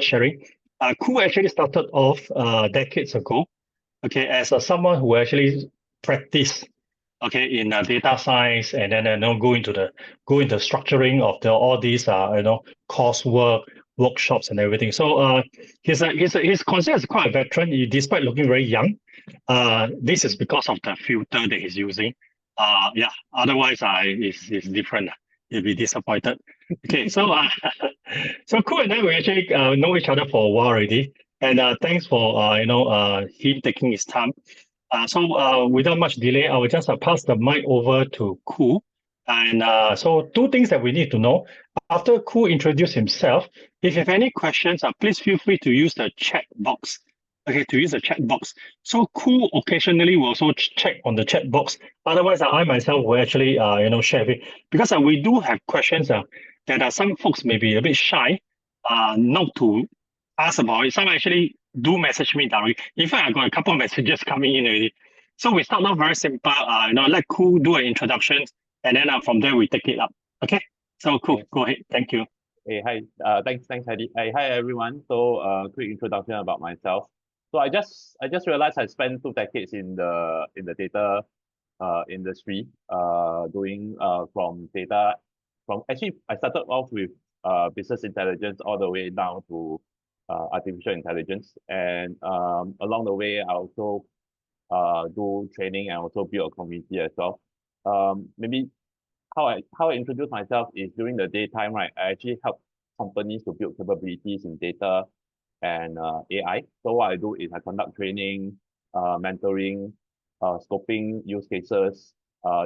just sharing. Koo actually started off decades ago, okay, as someone who actually practiced, okay, in data science, and then go into structuring of all these coursework, workshops, and everything. So he's considered as quite a veteran, despite looking very young. This is because of the filter that he's using. Yeah, otherwise it's different. You'll be disappointed. Okay, so so Koo and I we actually know each other for a while already, and thanks for him taking his time. Without much delay, I will just pass the mic over to Koo. And so two things that we need to know. After Koo introduce himself, if you have any questions, please feel free to use the chat box. Okay, to use the chat box. So Koo occasionally will also check on the chat box. Otherwise, I myself will actually share it, because we do have questions that some folks may be a bit shy not to ask about it. Some actually do message me directly. In fact, I got a couple of messages coming in already. So we start off very simple. Let Koo do an introduction, and then from there we take it up. Okay. So Koo, go ahead. Thank you. Hey, hi. Thanks, Heidi. Hey, hi, everyone. So, quick introduction about myself. So, I just realized I spent 2 decades in the data industry, doing from actually I started off with business intelligence all the way down to artificial intelligence, and along the way I also do training and also build a community as well. Maybe how I introduce myself is during the daytime, right? I actually help companies to build capabilities in data and AI. So what I do is I conduct training, mentoring, scoping use cases.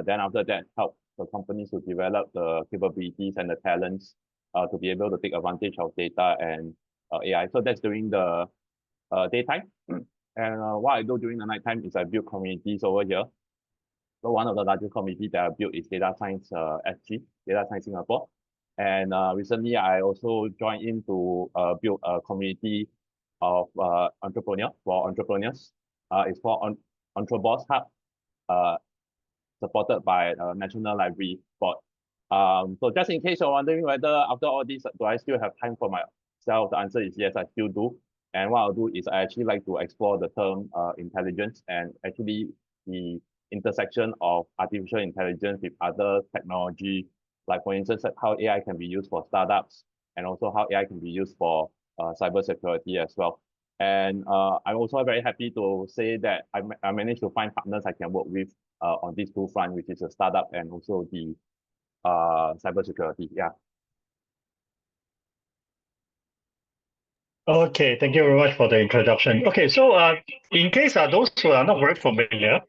Then after that, help the companies to develop the capabilities and the talents to be able to take advantage of data and AI. So that's during the daytime. And what I do during the nighttime is I build communities over here. So one of the largest community that I built is Data Science SG, Data Science Singapore. And recently, I also joined in to build a community of entrepreneurs for entrepreneurs. It's called Entreboss Hub, supported by National Library Board. So just in case you're wondering whether after all this, do I still have time for myself? The answer is yes, I still do. And what I'll do is I actually like to explore the term intelligence and actually the intersection of artificial intelligence with other technology, like for instance, how AI can be used for startups and also how AI can be used for cybersecurity as well. And I'm also very happy to say that I managed to find partners I can work with on these two fronts, which is a startup and also the cybersecurity. Yeah. Okay, thank you very much for the introduction. Okay, so in case those who are not very familiar,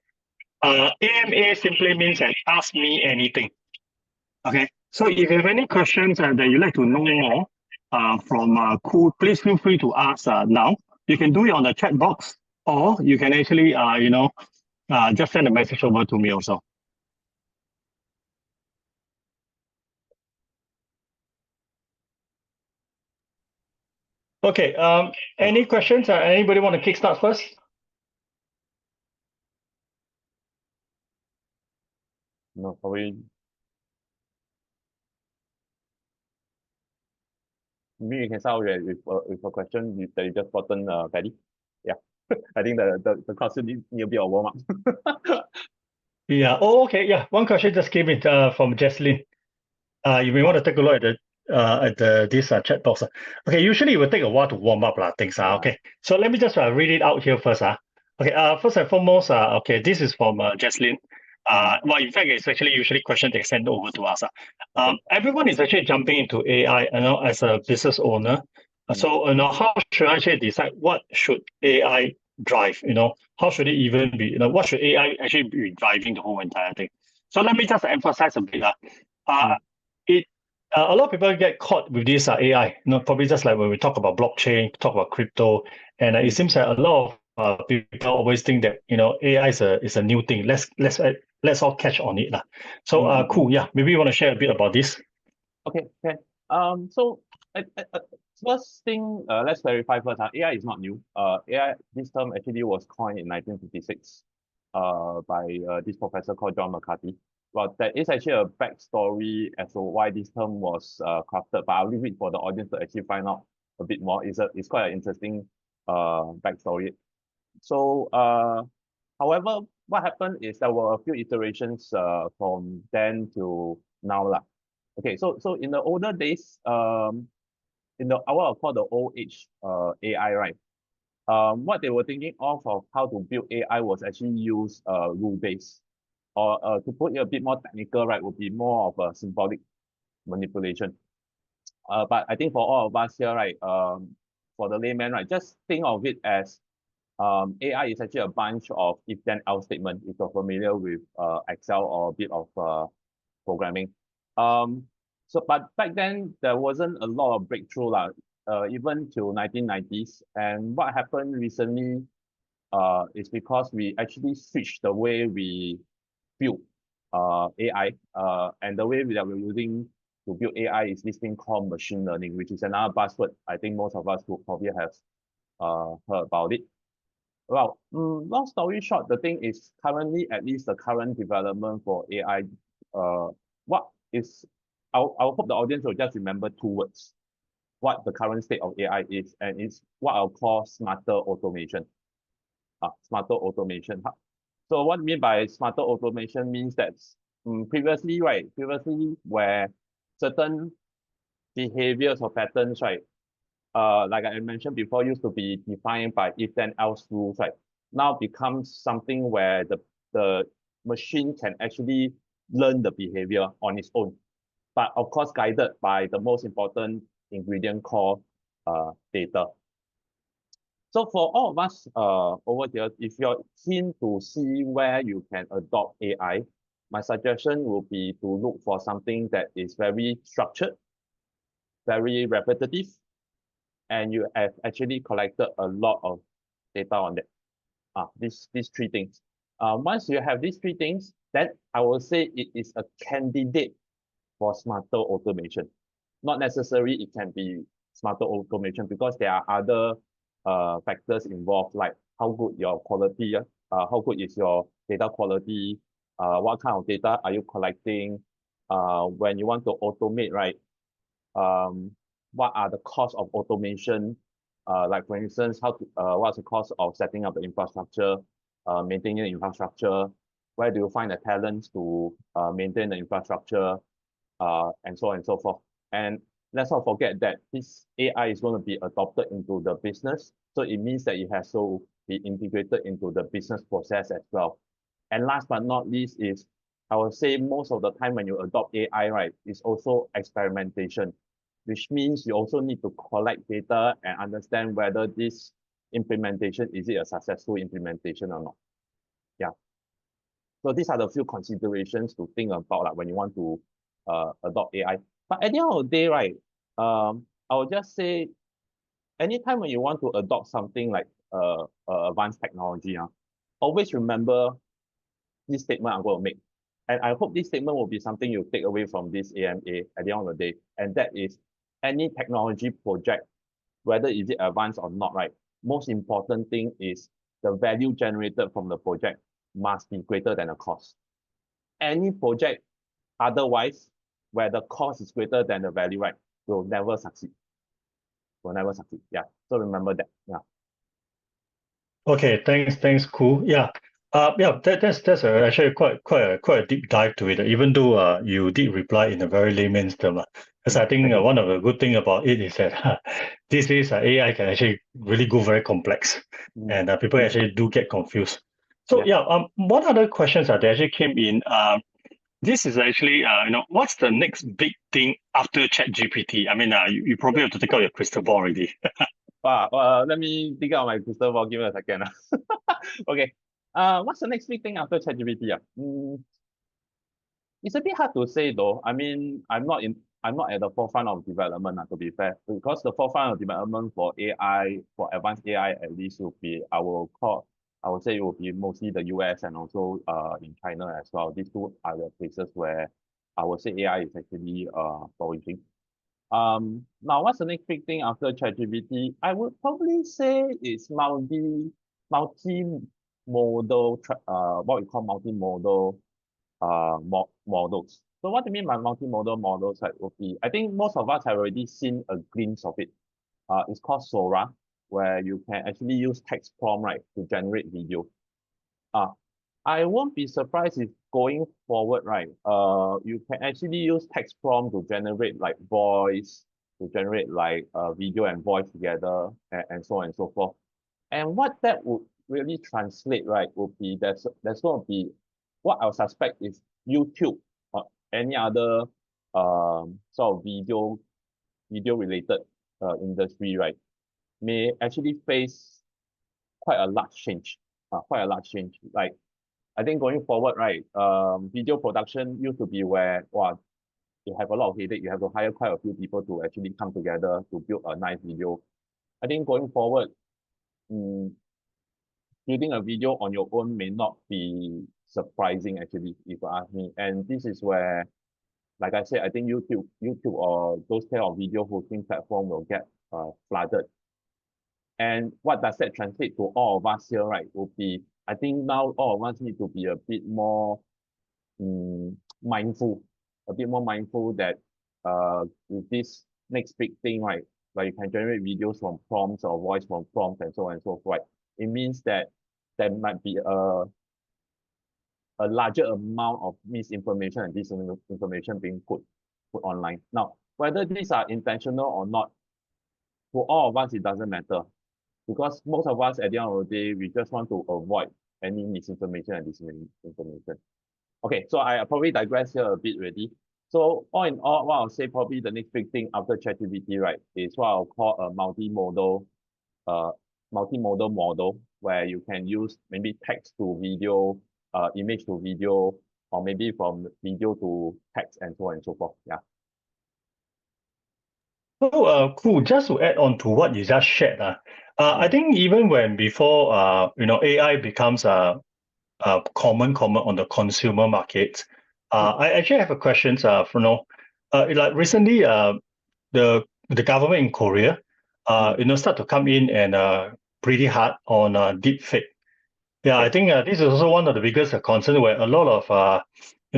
AMA simply means ask me anything. Okay, so if you have any questions that you'd like to know more from Koo, please feel free to ask now. You can do it on the chat box, or you can actually, just send a message over to me also. Okay, any questions? Anybody want to kickstart first? No, probably. Maybe you can start with a question that you just gotten, Paddy. Yeah, I think the question need a bit of warm up. Yeah. Oh, okay. Yeah. One question just came in from Jesslyn. You may want to take a look at this chat box. Okay. Usually it will take a while to warm up things. Okay. So let me just read it out here first. Okay. First and foremost. Okay. This is from Jesslyn. Well, in fact, it's actually usually question they send over to us. Everyone is actually jumping into AI, as a business owner. So, how should I actually decide what should AI drive? How should it even be? What should AI actually be driving the whole entire thing? So let me just emphasize a bit. It A lot of people get caught with this AI. Probably just like when we talk about blockchain, talk about crypto, and it seems like a lot of people always think that AI is a new thing. Let's all catch on it. So Koo, yeah, maybe you want to share a bit about this. Okay. So first thing, let's clarify first. AI is not new. AI, this term actually was coined in 1956 by this professor called John McCarthy. Well, there is actually a backstory as to why this term was crafted, but I'll leave it for the audience to actually find out a bit more. It's quite an interesting backstory. So however, what happened is there were a few iterations from then to now lah. Okay, so in the older days, in the what I call the old age AI, right? What they were thinking of how to build AI was actually use rule-based, or to put it a bit more technical, right, would be more of a symbolic manipulation. But I think for all of us here, right, for the layman, right, just think of it as AI is actually a bunch of if then else statement. If you're familiar with Excel or a bit of programming. Um, but back then there wasn't a lot of breakthrough lah, even till 1990s. And what happened recently is because we actually switched the way we build AI, and the way that we're using to build AI is this thing called machine learning, which is another buzzword. I think most of us will probably have heard about it. Well, long story short, the thing is currently, at least the current development for AI, what is, I'll hope the audience will just remember two words, what the current state of AI is, and it's what I'll call smarter automation. Smarter automation. So what I mean by smarter automation means that previously, right, previously where certain behaviors or patterns, right, like I mentioned before, used to be defined by if then else rules, right? Now becomes something where the machine can actually learn the behavior on its own, but of course guided by the most important ingredient called data. So for all of us over here, if you're keen to see where you can adopt AI, my suggestion would be to look for something that is very structured, very repetitive, and you have actually collected a lot of data on that. These three things. Once you have these three things, then I will say it is a candidate for smarter automation. Not necessarily it can be smarter automation because there are other factors involved, like how good your quality, how good is your data quality, what kind of data are you collecting, when you want to automate, right? What are the costs of automation? Like for instance, what's the cost of setting up the infrastructure, maintaining the infrastructure? Where do you find the talents to maintain the infrastructure, and so on and so forth? And let's not forget that this AI is going to be adopted into the business. So it means that it has to be integrated into the business process as well. And last but not least is, I would say most of the time when you adopt AI, right, is also experimentation, which means you also need to collect data and understand whether this implementation, is it a successful implementation or not. Yeah. So these are the few considerations to think about like when you want to adopt AI. But at the end of the day, right, I would just say anytime when you want to adopt something like advanced technology, always remember this statement I'm going to make. And I hope this statement will be something you take away from this AMA at the end of the day. And that is any technology project, whether is it advanced or not, right? Most important thing is the value generated from the project must be greater than the cost. Any project otherwise, where the cost is greater than the value, right, will never succeed. Will never succeed. Yeah. So remember that. Yeah. Okay, thanks, Koo. Yeah. Yeah, that's actually quite a deep dive to it, even though you did reply in a very layman's term. Because I think one of the good thing about it is that these days AI can actually really go very complex, and people actually do get confused. So Yeah. yeah, what other questions that actually came in? This is actually what's the next big thing after ChatGPT? I mean, you probably have to take out your crystal ball already. Let me dig out my crystal ball. Give me a second. Okay. What's the next big thing after ChatGPT? It's a bit hard to say though. I mean, I'm not at the forefront of development, to be fair, because the forefront of development for AI, for advanced AI at least will be, I would say it will be mostly the US and also in China as well. These two are the places where I would say AI is actually flourishing. Now what's the next big thing after ChatGPT? I would probably say it's multi-modal, what we call multimodal models. So what do you mean by multimodal models? Like would be, I think most of us have already seen a glimpse of it. It's called Sora, where you can actually use text prompt, right, to generate video. Uh, I won't be surprised if going forward, right, you can actually use text prompt to generate like voice, to generate like video and voice together, and so on and so forth. And what that would really translate, right, would be there's going to be what I would suspect is YouTube or any other sort of video related industry, right, may actually face quite a large change. Quite a large change. Like I think going forward, right, video production used to be where wow, you have a lot of headache. You have to hire quite a few people to actually come together to build a nice video. I think going forward, mm, building a video on your own may not be surprising actually, if you ask me. And this is where, like I said, I think YouTube or those kind of video hosting platform will get flooded. And what does that translate to all of us here, right? Would be, I think now all of us need to be a bit more mindful, a bit more mindful that with this next big thing, right? Like you can generate videos from prompts or voice from prompts and so on and so forth. Right? It means that there might be a larger amount of misinformation and disinformation being put online. Now, whether these are intentional or not, for all of us, it doesn't matter because most of us at the end of the day, we just want to avoid any misinformation and disinformation. Okay, so I probably digress here a bit already. So all in all, what I'll say probably the next big thing after ChatGPT, right, is what I'll call a uh, multimodal model where you can use maybe text to video, image to video, or maybe from video to text and so on and so forth. Yeah. So, cool. Just to add on to what you just shared, I think even when before, AI becomes common on the consumer market, I actually have a question, like recently, the government in Korea, start to come in and pretty hard on deep fake. Yeah, I think this is also one of the biggest concern where a lot of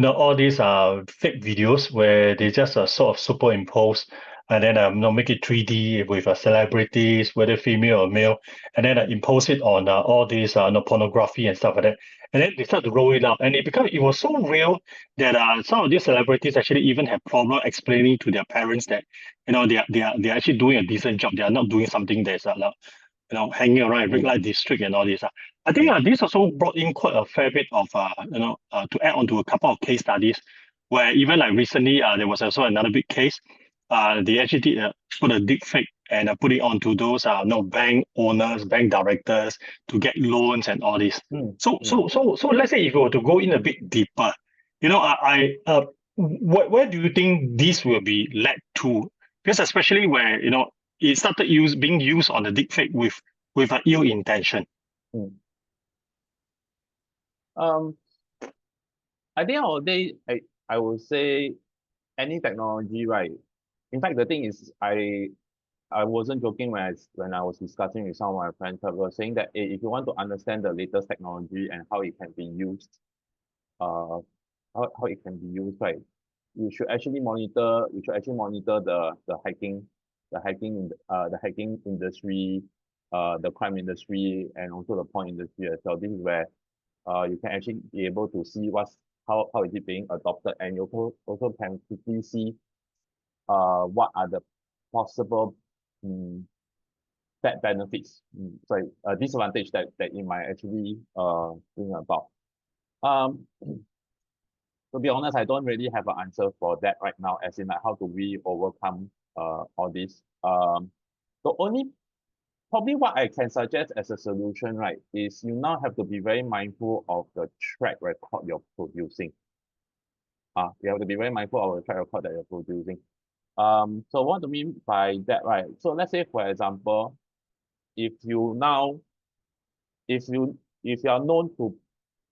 all these fake videos where they just sort of superimpose and then make it 3D with celebrities, whether female or male, and then impose it on all these pornography and stuff like that. And then they start to roll it out, and it was so real that some of these celebrities actually even have problem explaining to their parents that they're actually doing a decent job. They are not doing something that's hanging around a red light district and all this. I think this also brought in quite a fair bit of, to add on to a couple of case studies where even like recently, there was also another big case. They actually did put a deep fake and put it onto those, bank owners, bank directors to get loans and all this. So let's say if you were to go in a bit deeper, where do you think this will be led to? Because especially where it started being used on the deepfake with an ill intention. At the end of the day, I would say any technology, right? In fact, the thing is, I wasn't joking when I was discussing with some of my friends. I was saying that if you want to understand the latest technology and how it can be used, how it can be used, right? You should actually monitor. You should actually monitor the hacking industry, the crime industry, and also the porn industry as well. This is where you can actually be able to see how is it being adopted, and you also can quickly see what are the possible bad benefits, disadvantage that it might actually bring about. To be honest, I don't really have an answer for that right now, as in like how do we overcome all this. The only probably what I can suggest as a solution, right, is you now have to be very mindful of the track record you're producing. You have to be very mindful of the track record that you're producing. So what do I mean by that, right? So let's say, for example, if you are known to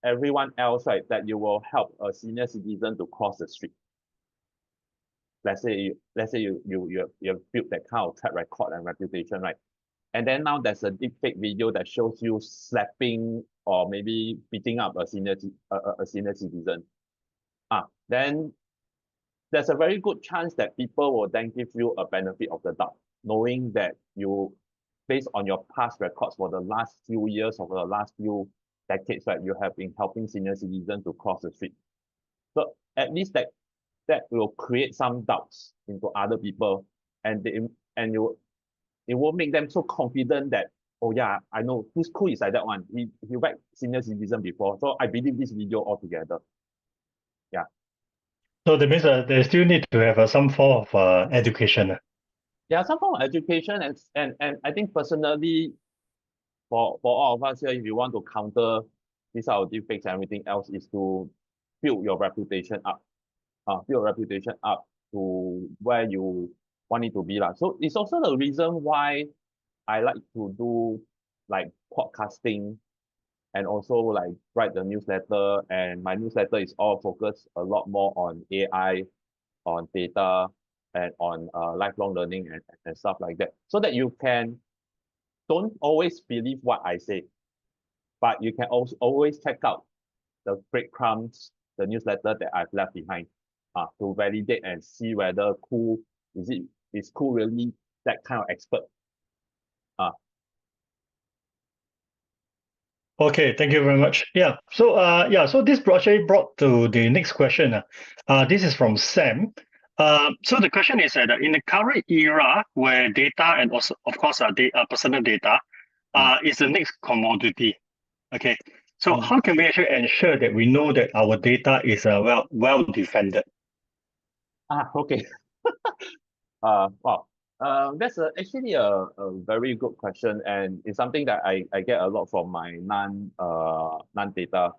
everyone else, right, that you will help a senior citizen to cross the street. Let's say you have built that kind of track record and reputation, right? And then now there's a deep fake video that shows you slapping or maybe beating up a senior citizen. Then there's a very good chance that people will then give you a benefit of the doubt. knowing that you, based on your past records for the last few years or for the last few decades, right, you have been helping senior citizens to cross the street. So at least that will create some doubts into other people, and they and you it will make them so confident that, oh yeah, I know who's cool is like that one. He whacked senior citizen before, so I believe this video altogether. Yeah. So that means they still need to have some form of education. Yeah, some form of education, and I think personally, for all of us here, if you want to counter this sort of deepfakes and everything else, is to build your reputation up. Build your reputation up to where you want it to be. So it's also the reason why I like to do like podcasting and also like write the newsletter. And my newsletter is all focused a lot more on AI, on data, and on lifelong learning and stuff like that. So that you can don't always believe what I say, but you can also always check out the breadcrumbs, the newsletter that I've left behind, to validate and see whether Koo is Koo really that kind of expert. Okay, thank you very much. Yeah. So so this actually brought to the next question. This is from Sam. So the question is that in the current era where data and also of course personal data is the next commodity. Okay. So how can we actually ensure that we know that our data is well defended? Okay. Wow. That's actually a very good question, and it's something that I get a lot from my non-data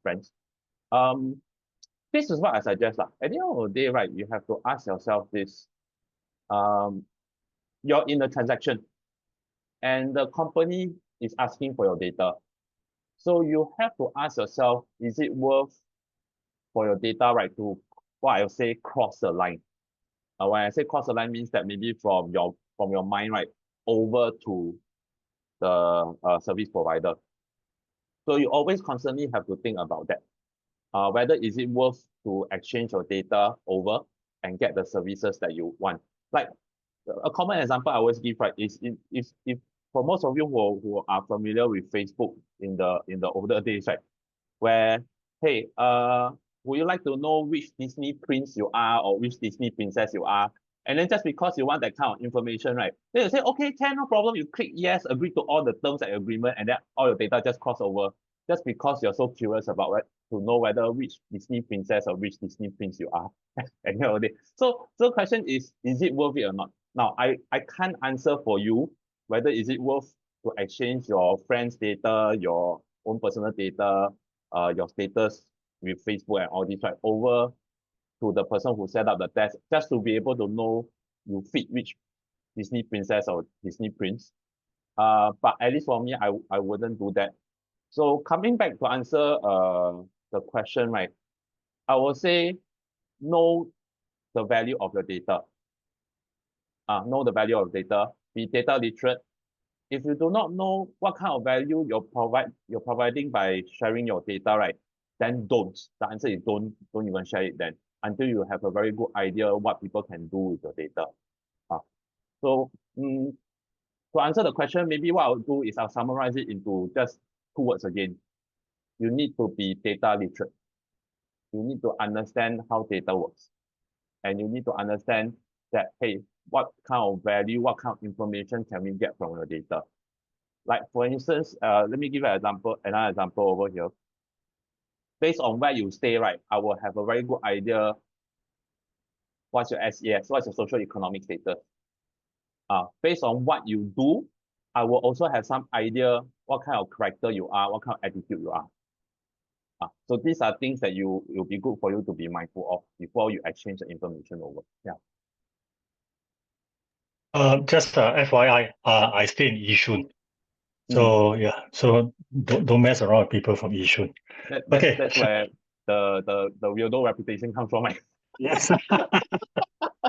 friends. Um, this is what I suggest lah. At the end of the day, right, you have to ask yourself this. You're in a transaction, and the company is asking for your data. So you have to ask yourself, is it worth for your data, right, to what I say cross the line? When I say cross the line means that maybe from your mind, right, over to the service provider. So you always constantly have to think about that. Whether is it worth to exchange your data over and get the services that you want. Like a common example I always give, right, is if for most of you who are familiar with Facebook in the older days, right, where, hey, would you like to know which Disney prince you are or which Disney princess you are? And then just because you want that kind of information, right? Then you say, okay, can, no problem. You click yes, agree to all the terms and agreement, and then all your data just cross over. Just because you're so curious about it, to know whether which Disney princess or which Disney prince you are at the end of the day. So the question is it worth it or not? Now, I can't answer for you whether is it worth to exchange your friend's data, your own personal data, your status with Facebook and all this, right, over to the person who set up the test, just to be able to know you fit which Disney princess or Disney prince. But at least for me, I wouldn't do that. So coming back to answer the question, right, I will say know the value of your data. Know the value of data, be data literate. If you do not know what kind of value you're providing by sharing your data, right, then don't. The answer is don't even share it then until you have a very good idea what people can do with your data. So to answer the question, maybe what I'll do is I'll summarize it into just 2 words again. You need to be data literate. You need to understand how data works. And you need to understand that, hey, what kind of value, what kind of information can we get from your data? Like for instance, let me give you another example over here. Based on where you stay, right, I will have a very good idea what's your SES, what's your social economic status. Based on what you do, I will also have some idea what kind of character you are, what kind of attitude you are. So these are things that it will be good for you to be mindful of before you exchange the information over. Yeah. Just FYI, I stay in Yishun. So yeah, so don't mess around with people from Yishun. Okay. That's where the weirdo reputation comes from. Yes.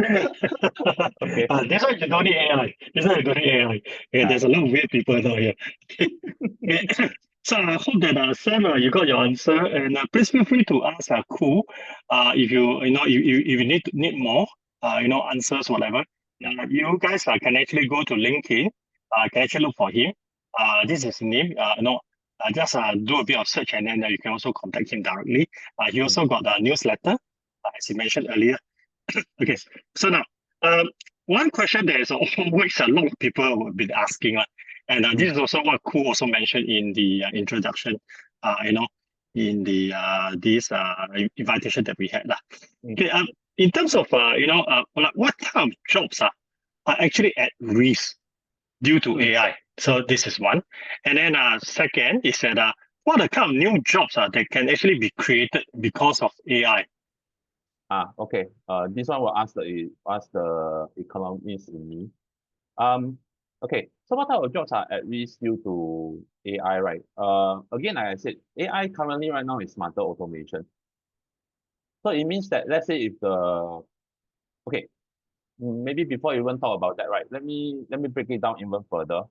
Okay. This one you don't need AI. This one you don't need AI. Yeah, there's a lot of weird people down here. Okay. So I hope that Sam, you got your answer, and please feel free to ask Koo, if you need more, answers whatever. You guys can actually go to LinkedIn. Can actually look for him. This is his name. No, just do a bit of search and then you can also contact him directly. He Mm, also got a newsletter, as he mentioned earlier. Okay, so now, one question that is always a lot of people will be asking, and mm, this is also what Koo also mentioned in the introduction, you know, in the this invitation that we had. mm, Okay, in terms of like what kind of jobs are actually at risk due to mm. AI? So this is one, and then second is that what are the kind of new jobs that can actually be created because of AI? Okay. This one will ask the economist in me. Um, okay. So what type of jobs are at risk due to AI, right? Again, like I said, AI currently right now is smarter automation. So it means that let's say if the okay, maybe before you even talk about that, right? Let me break it down even further.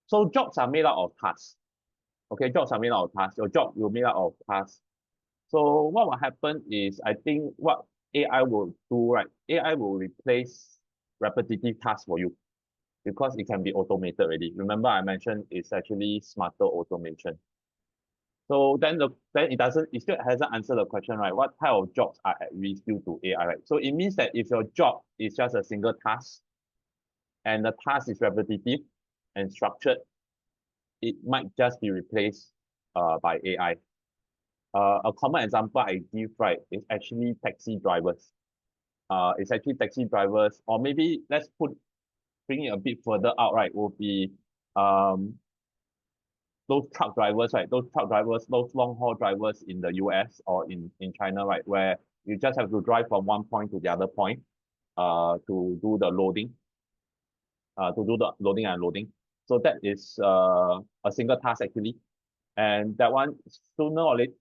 So jobs are made out of tasks. Okay, jobs are made out of tasks. Your job will made out of tasks. So what will happen is I think what AI will do, right? AI will replace repetitive tasks for you because it can be automated already. Remember I mentioned it's actually smarter automation. So then it still hasn't answered the question, right? What type of jobs are at risk due to AI, right? So it means that if your job is just a single task and the task is repetitive and structured, it might just be replaced by AI. A common example I give, right, is actually taxi drivers. It's actually taxi drivers, or maybe bring it a bit further out, right, will be um those truck drivers, right? Those truck drivers, those long haul drivers in the US or in China, right, where you just have to drive from one point to the other point, to do the loading, to do the loading and unloading. So that is a single task actually, and that one sooner or later,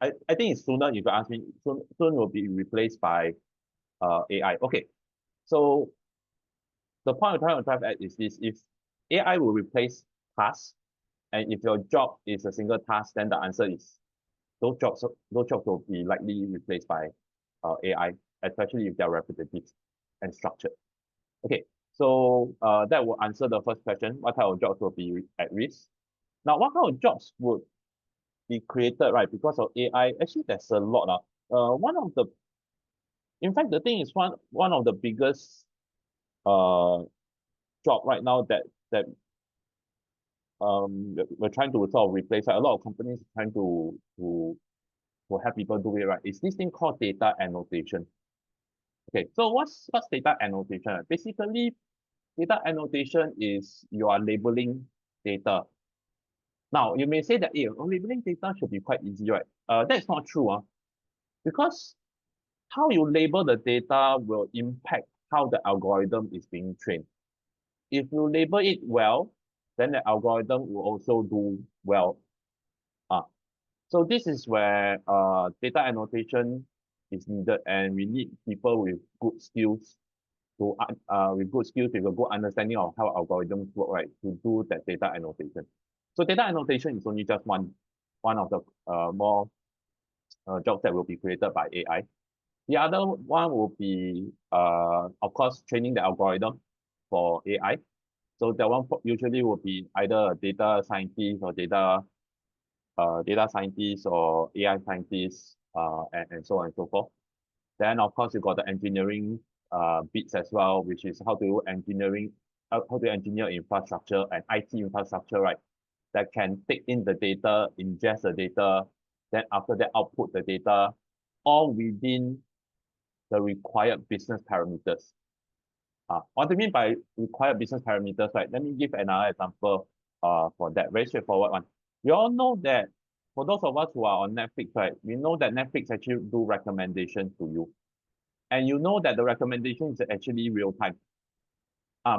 I think it's sooner if you ask me, soon will be replaced by AI. Okay, so the point I'm trying to drive at is this: if AI will replace tasks, and if your job is a single task, then the answer is those jobs will be likely replaced by AI, especially if they're repetitive and structured. Okay, so that will answer the first question: what type of jobs will be at risk? Now, what kind of jobs would be created, right? Because of AI, actually, there's a lot. One of the, in fact, the thing is one of the biggest uh job right now that we're trying to sort of replace. Right? A lot of companies are trying to help people do it, right? It's this thing called data annotation. Okay, so what's data annotation? Right? Basically, data annotation is you are labeling data. Now, you may say that, labeling data should be quite easy, right? That's not true, because how you label the data will impact how the algorithm is being trained. If you label it well, then the algorithm will also do well. Uh, so this is where data annotation is needed, and we need people with good skills with a good understanding of how algorithms work, right, to do that data annotation. So data annotation is only just one of the more jobs that will be created by AI. The other one will be, of course, training the algorithm for AI. So that one usually will be either a data scientist or data scientist or AI scientist, and so on and so forth. Then of course you got the engineering bits as well, which is how to engineer infrastructure and IT infrastructure, right? That can take in the data, ingest the data, then after that output the data, all within the required business parameters. What do you mean by required business parameters, right? Let me give another example for that, very straightforward one. We all know that for those of us who are on Netflix, right, we know that Netflix actually do recommendations to you. And you know that the recommendation is actually real time.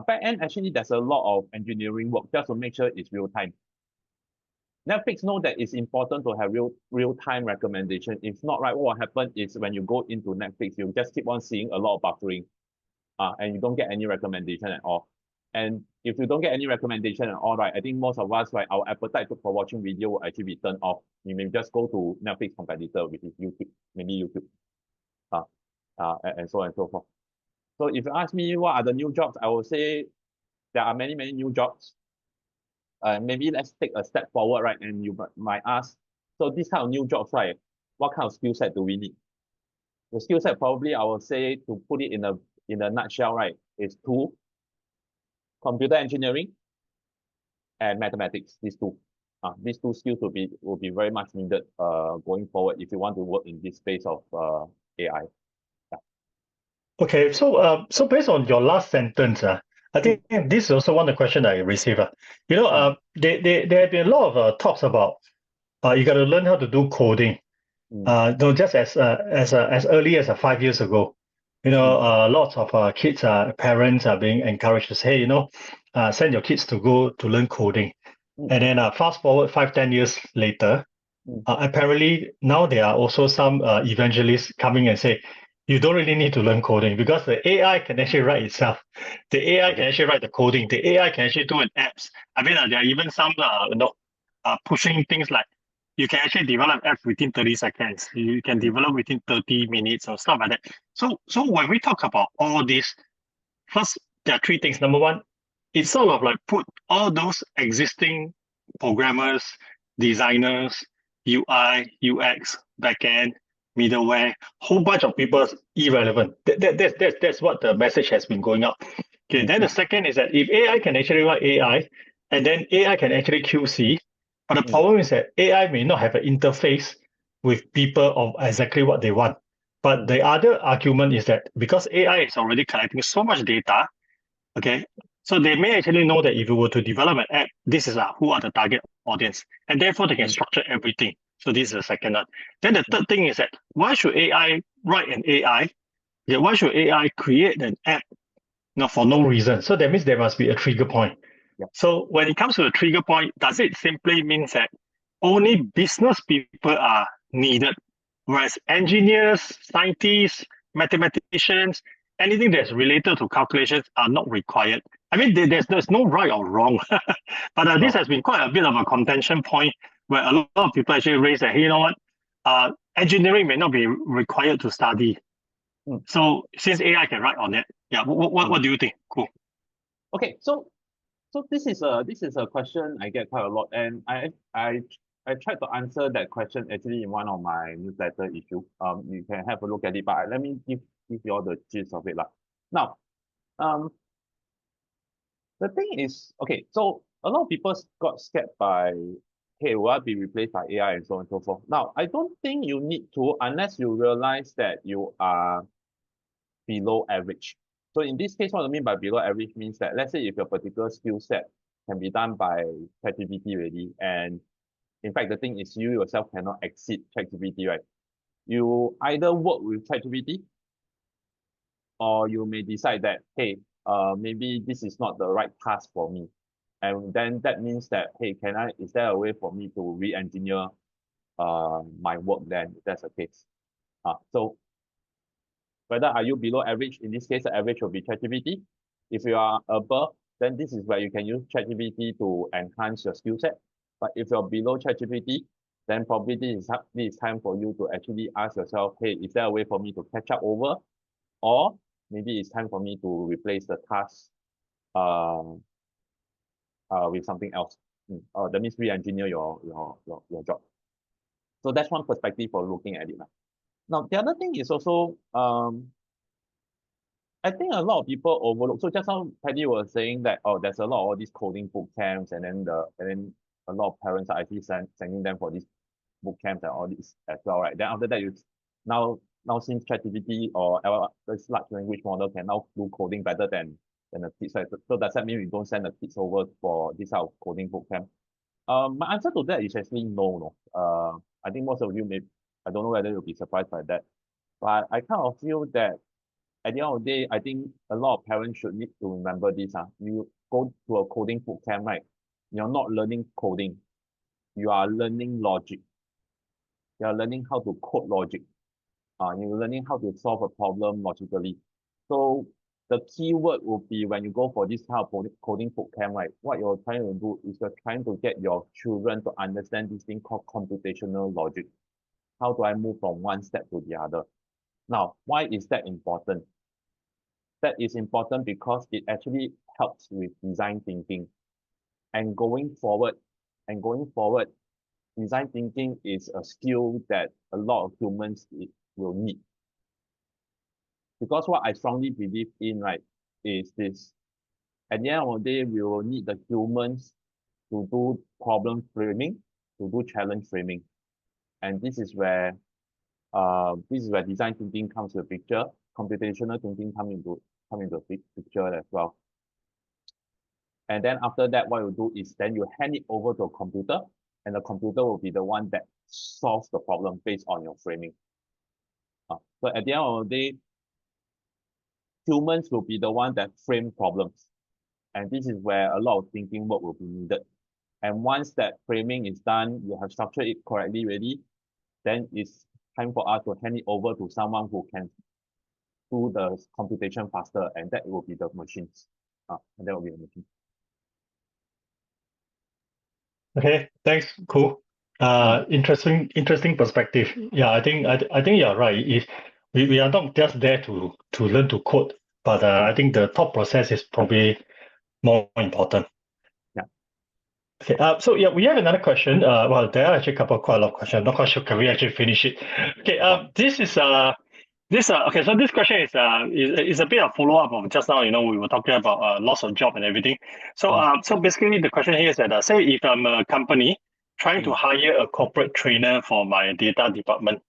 Back end, actually, there's a lot of engineering work just to make sure it's real time. Netflix know that it's important to have real time recommendation. If not, right, what will happen is when you go into Netflix, you just keep on seeing a lot of buffering, and you don't get any recommendation at all. And if you don't get any recommendation at all, right, I think most of us, right, our appetite for watching video will actually be turned off. You may just go to Netflix competitor, which is YouTube, maybe YouTube, and so on and so forth. So if you ask me what are the new jobs, I will say there are many, many new jobs. Maybe let's take a step forward, right? And you might ask, so this kind of new jobs, right? What kind of skill set do we need? The skill set probably I will say to put it in a nutshell, right, is two, computer engineering and mathematics. These two skills will be very much needed going forward if you want to work in this space of AI. Yeah. Okay, so based on your last sentence, I Mm, think this is also one of the questions I received. mm, There have been a lot of talks about you got to learn how to do coding. mm, No, just as early as 5 years ago, mm, lots of kids, parents are being encouraged to say, hey, send your kids to go to learn coding. mm, And then fast forward 5, 10 years later, mm, apparently now there are also some evangelists coming and say, you don't really need to learn coding because the AI can actually write itself. The AI can okay. actually write the coding. The AI can actually do an apps. I mean, there are even some pushing things like you can actually develop apps within 30 seconds. You can Mm, develop within 30 minutes or stuff like that. So when we talk about all this, first there are three things. Number one, it's sort of like put all those existing programmers, designers, UI, UX, backend, middleware, whole bunch of people irrelevant. That's what the message has been going out. Okay, mm, then the mm, second is that if AI can actually write AI, and then AI can actually QC, but the mm, problem is that AI may not have an interface with people of exactly what they want. But mm, the other argument is that because AI is already collecting so much data, okay, so they may actually know that if you were to develop an app, this is who are the target audience, and therefore they can mm, structure everything. So this is the second one. Then the mm, third thing is that why should AI write an AI? Yeah, why should AI create an app? No, for no reason. So that means there must be a trigger point. yeah. So when it comes to a trigger point, does it simply mean that only business people are needed, whereas engineers, scientists, mathematicians, anything that's related to calculations are not required? I mean, there's no right or wrong, but this Sure. has been quite a bit of a contention point where a lot of people actually raise that, hey, you know what, engineering may not be required to study. Mm, So since AI can write on it, yeah, what mm. do you think? Cool. Okay, so this is a question I get quite a lot, and I tried to answer that question actually in one of my newsletter issue. You can have a look at it, but let me give you all the gist of it lah. Now, um, the thing is, okay, so a lot of people got scared by, hey, will I be replaced by AI and so on and so forth. Now, I don't think you need to unless you realize that you are below average. So in this case, what I mean by below average means that let's say if your particular skill set can be done by ChatGPT already, and in fact, the thing is you yourself cannot exceed ChatGPT, right? You either work with ChatGPT or you may decide that, hey, maybe this is not the right task for me. And then that means that, hey, is there a way for me to re-engineer my work then, if that's the case? So whether are you below average, in this case, the average will be ChatGPT. If you are above, then this is where you can use ChatGPT to enhance your skill set. But if you're below ChatGPT, then probably this is time for you to actually ask yourself, hey, is there a way for me to catch up over? Or maybe it's time for me to replace the task um, with something else. That means re-engineer your job. So that's one perspective for looking at it. Now, the other thing is also I think a lot of people overlook. So just now Paddy was saying that there's a lot of all these coding boot camps, and then a lot of parents are actually sending them for these boot camps and all this as well, right? Then after that, now since ChatGPT or this large language model can now do coding better than the kids, right? So does that mean we don't send the kids over for this type of coding boot camp? My answer to that is actually no, no. I think most of you may, I don't know whether you'll be surprised by that, but I kind of feel that at the end of the day, I think a lot of parents should need to remember this. You go to a coding boot camp, right? You're not learning coding. You are learning logic. You are learning how to code logic. You're learning how to solve a problem logically. So the key word will be when you go for this kind of coding boot camp, right? What you're trying to do is you're trying to get your children to understand this thing called computational logic. How do I move from one step to the other? Now, why is that important? that is important because it actually helps with design thinking. And going forward, design thinking is a skill that a lot of humans will need. Because what I strongly believe in, right, is this. At the end of the day, we will need the humans to do problem framing, to do challenge framing. And this is where design thinking comes to the picture, computational thinking come into the picture as well. And then after that, what you do is then you hand it over to a computer, and the computer will be the one that solves the problem based on your framing. So at the end of the day, humans will be the one that frame problems. And this is where a lot of thinking work will be needed. And once that framing is done, you have structured it correctly ready, then it's time for us to hand it over to someone who can do the computation faster, and that will be the machines. And that will be the machine. Okay, thanks, cool. Interesting perspective. Yeah, I think you're right. If we are not just there to learn to code, but I think the thought process is probably more important. Yeah. Okay. So yeah, we have another question. Well, there are actually quite a lot of questions. I'm not quite sure can we actually finish it. Okay. This is okay. So this question is a bit of follow up of just now. You know, we were talking about loss of job and everything. So so basically the question here is that say if I'm a company trying to hire a corporate trainer for my data department,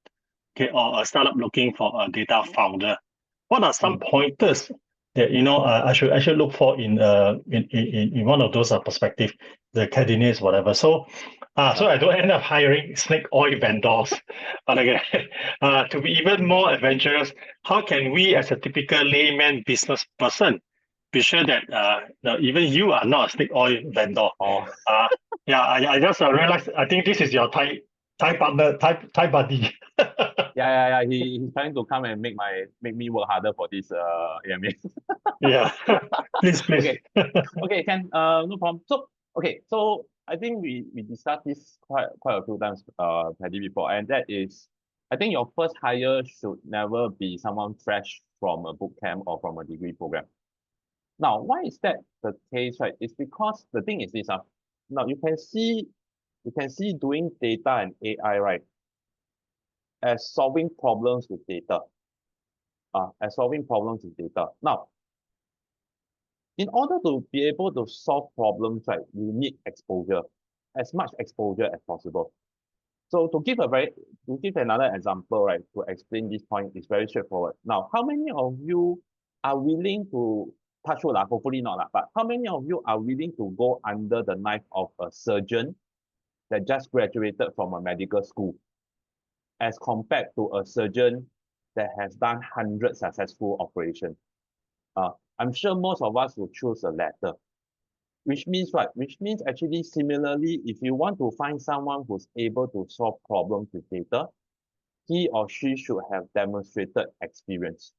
okay, or a startup looking for a data founder, what are some pointers that I should look for in one of those perspective, the candidates, whatever. So so I don't end up hiring snake oil vendors. But again, to be even more adventurous, how can we as a typical layman business person be sure that even you are not a snake oil vendor? Yeah, I just realized I think this is your Thai partner, Thai buddy. Yeah. He's trying to come and make me work harder for this AMA. Yeah, please. Okay, can no problem. So okay, so I think we discussed this quite a few times, Paddy, before, and that is, I think your first hire should never be someone fresh from a boot camp or from a degree program. Now, why is that the case, right? It's because the thing is this, now you can see doing data and AI, right, as solving problems with data. As solving problems with data. Now, in order to be able to solve problems, right, you need exposure, as much exposure as possible. So to give another example, right, to explain this point is very straightforward. Now, how many of you are willing to touch wood, hopefully not, but how many of you are willing to go under the knife of a surgeon that just graduated from a medical school, as compared to a surgeon that has done 100 successful operations? I'm sure most of us will choose the latter. Which means what? Which means actually similarly, if you want to find someone who's able to solve problems with data, he or she should have demonstrated experience,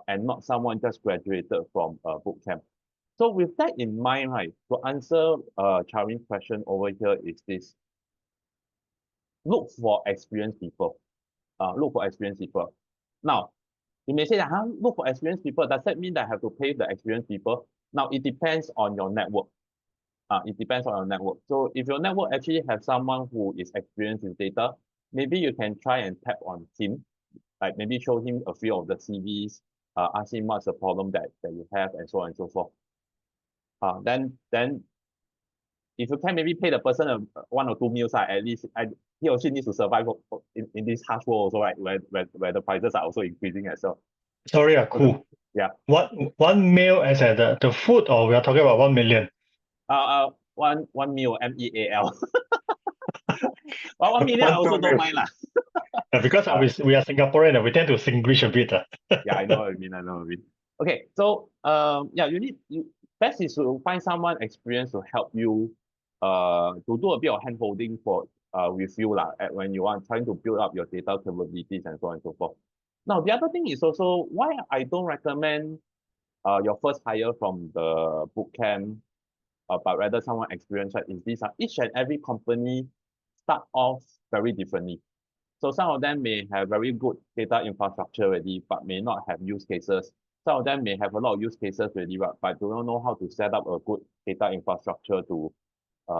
and not someone just graduated from a boot camp. So with that in mind, right, to answer Charin's question over here is this: look for experienced people. Look for experienced people. Now, you may say that, look for experienced people. Does that mean that I have to pay the experienced people? Now, it depends on your network. It depends on your network. So if your network actually have someone who is experienced in data, maybe you can try and tap on him, like maybe show him a few of the CVs, ask him what's the problem that you have, and so on and so forth. Then if you can maybe pay the person 1 or 2 meals, at least he or she needs to survive in this harsh world also, right? Where the prices are also increasing as well. Sorry, cool. Yeah. One meal as the food, or we are talking about 1 million? One meal, MEAL. Well, 1 million I also don't mind lah. Yeah, because we are Singaporean, we tend to Singlish a bit. Yeah, I know what you mean. Okay, so yeah, best is to find someone experienced to help you to do a bit of hand holding for with you lah, when you are trying to build up your data capabilities and so on and so forth. Now, the other thing is also why I don't recommend your first hire from the boot camp, but rather someone experienced, right, is this, each and every company start off very differently. So some of them may have very good data infrastructure already, but may not have use cases. Some of them may have a lot of use cases already, but do not know how to set up a good data infrastructure to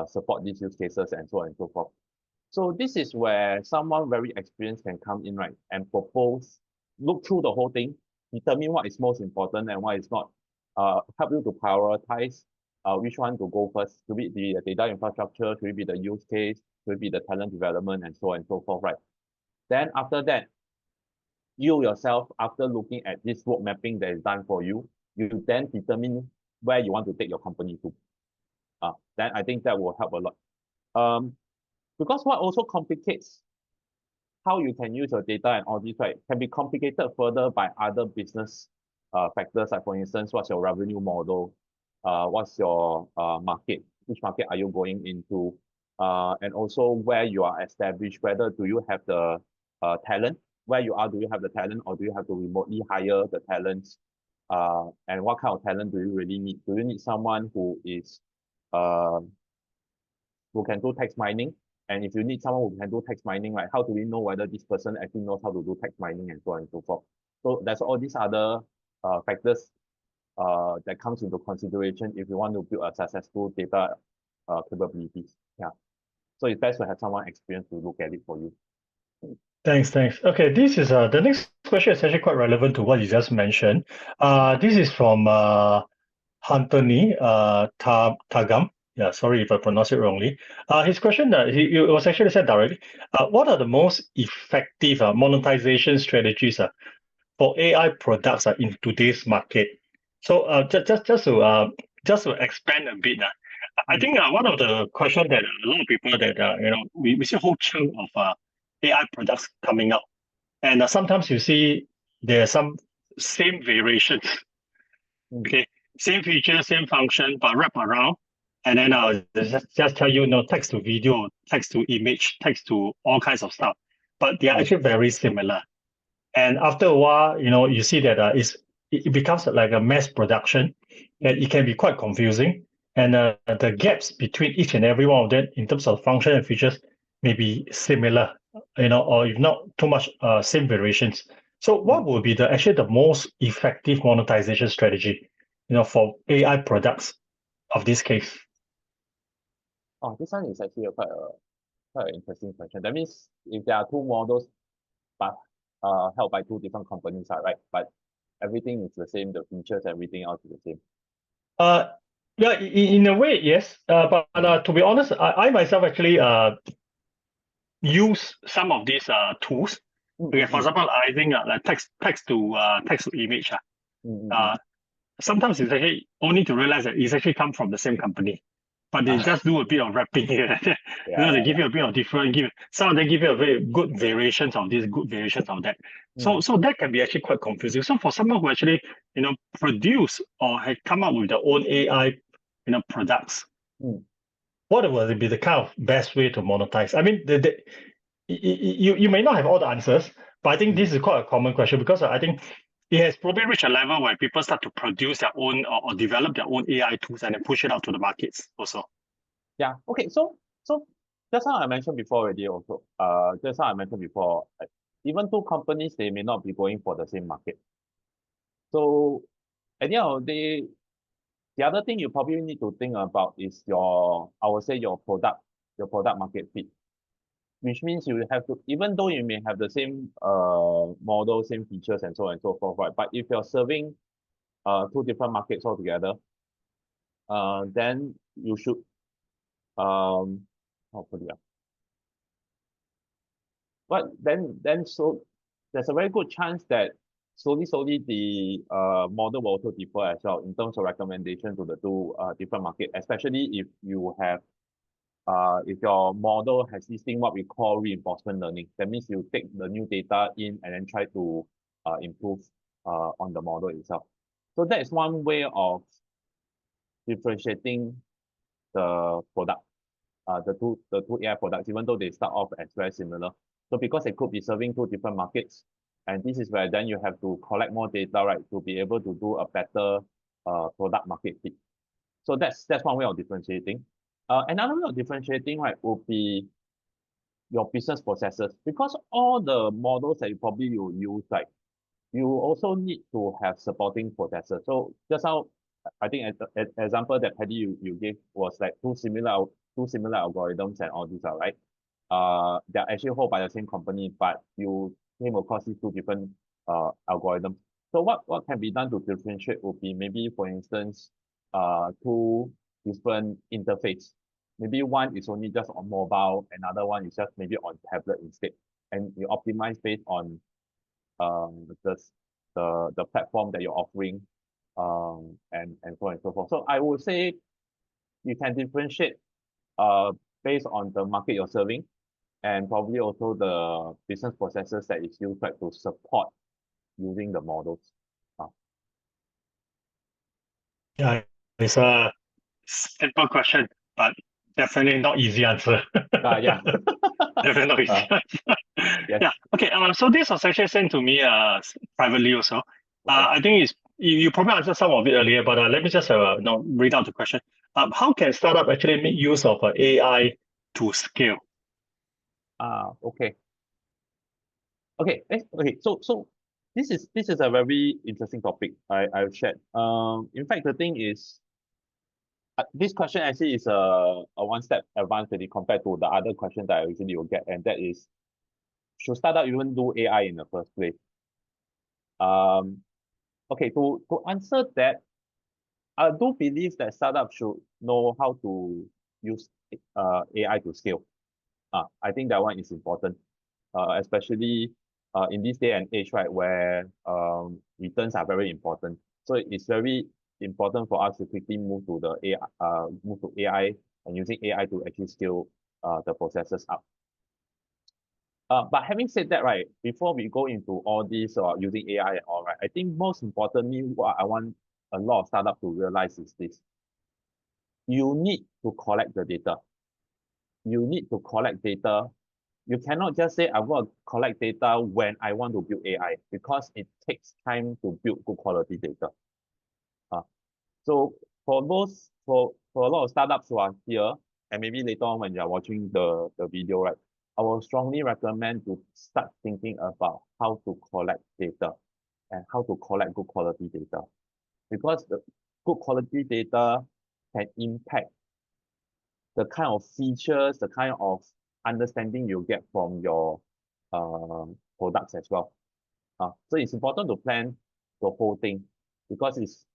support these use cases and so on and so forth. So this is where someone very experienced can come in, right, and propose, look through the whole thing, determine what is most important and what is not, help you to prioritize which one to go first. Should it be the data infrastructure? Should it be the use case? Should it be the talent development and so on and so forth, right? Then after that, you yourself, after looking at this road mapping that is done for you, you then determine where you want to take your company to. Then I think that will help a lot. Because what also complicates how you can use your data and all this, right, can be complicated further by other business factors, like for instance, what's your revenue model, what's your market, which market are you going into, and also where you are established, whether do you have the talent, where you are, do you have the talent, or do you have to remotely hire the talents, and what kind of talent do you really need? Do you need someone who is who can do text mining? And if you need someone who can do text mining, right, how do we know whether this person actually knows how to do text mining and so on and so forth? So there's all these other factors that comes into consideration if you want to build a successful data capabilities. Yeah. So it's best to have someone experienced to look at it for you. Thanks. Okay, this is the next question is actually quite relevant to what you just mentioned. This is from Anthony Tagam. Yeah, sorry if I pronounce it wrongly. His question, it was actually said directly. What are the most effective monetization strategies for AI products in today's market? So just to expand a bit, I think one of the questions that a lot of people that we see a whole chunk of AI products coming out, and sometimes you see there are some same variations. Okay, same feature, same function, but wrap around, and then just tell you, text to video, text to image, text to all kinds of stuff, but they are actually very similar. And after a while, you see that it becomes like a mass production, and it can be quite confusing. And the gaps between each and every one of them in terms of function and features may be similar, or if not too much same variations. So what would be actually the most effective monetization strategy, for AI products of this case? Oh, this one is actually quite an interesting question. That means if there are two models, but held by two different companies, right? But everything is the same, the features, everything else is the same. Yeah, in a way, yes. But to be honest, I myself actually use some of these tools. Okay, for example, I think like text to image. Sometimes it's actually only to realize that it's actually come from the same company, but they just do a bit of wrapping here. They give you a bit of different. Some of them give you a very good variations of this, good variations of that. So that can be actually quite confusing. So for someone who actually produce or had come up with their own AI products, what would be the kind of best way to monetize? I mean, you may not have all the answers, but I think this is quite a common question because I think it has probably reached a level where people start to produce their own or develop their own AI tools and then push it out to the markets also. Yeah. Okay. So just how I mentioned before already also, just how I mentioned before, like, even two companies, they may not be going for the same market. So at the end of the day, the other thing you probably need to think about is I would say your product market fit, which means you have to, even though you may have the same model, same features and so on and so forth, right? But if you're serving two different markets altogether, then you should hopefully, but then so there's a very good chance that slowly the model will also differ as well in terms of recommendation to the two different market, especially if you have if your model has this thing what we call reinforcement learning. That means you take the new data in and then try to improve on the model itself. So that is one way of differentiating the product, the two AI products, even though they start off as very similar. So because they could be serving two different markets, and this is where then you have to collect more data, right, to be able to do a better product market fit. So that's one way of differentiating. Another way of differentiating, right, would be your business processes, because all the models that you probably will use, like you also need to have supporting processors. So just now, I think an example that Paddy you gave was like two similar algorithms and all these are right. They're actually held by the same company, but you came across these two different algorithms. So what can be done to differentiate would be maybe, for instance, two different interface. Maybe one is only just on mobile, another one is just maybe on tablet instead. And you optimize based on the the platform that you're offering, and so on and so forth. So I would say you can differentiate uh based on the market you're serving and probably also the business processes that is used like to support using the models. Uh, Yeah, it's a simple question, but definitely not easy answer. yeah. Definitely not easy uh, answer. yes. Yeah. Okay. So this was actually sent to me privately also. Okay. I think you probably answered some of it earlier, but let me just read out the question. How can startup actually make use of AI to scale? Okay. Okay. Okay. So this is a very interesting topic I've shared. In fact, the thing is, this question actually is a one step advanced really compared to the other question that I usually will get, and that is, should startup even do AI in the first place? Um, okay, to answer that, I do believe that startups should know how to use AI to scale. I think that one is important, especially in this day and age, right, where returns are very important. So it's very important for us to quickly move to the AI, move to AI and using AI to actually scale the processes up. But having said that, right, before we go into all this using AI and all, right, I think most importantly, what I want a lot of startups to realize is this: you need to collect the data. You need to collect data. You cannot just say, I want to collect data when I want to build AI, because it takes time to build good quality data. Uh, so for a lot of startups who are here, and maybe later on when you're watching the video, right, I will strongly recommend to start thinking about how to collect data and how to collect good quality data. Because the good quality data can impact the kind of features, the kind of understanding you get from your products as well. So it's important to plan the whole thing, because it's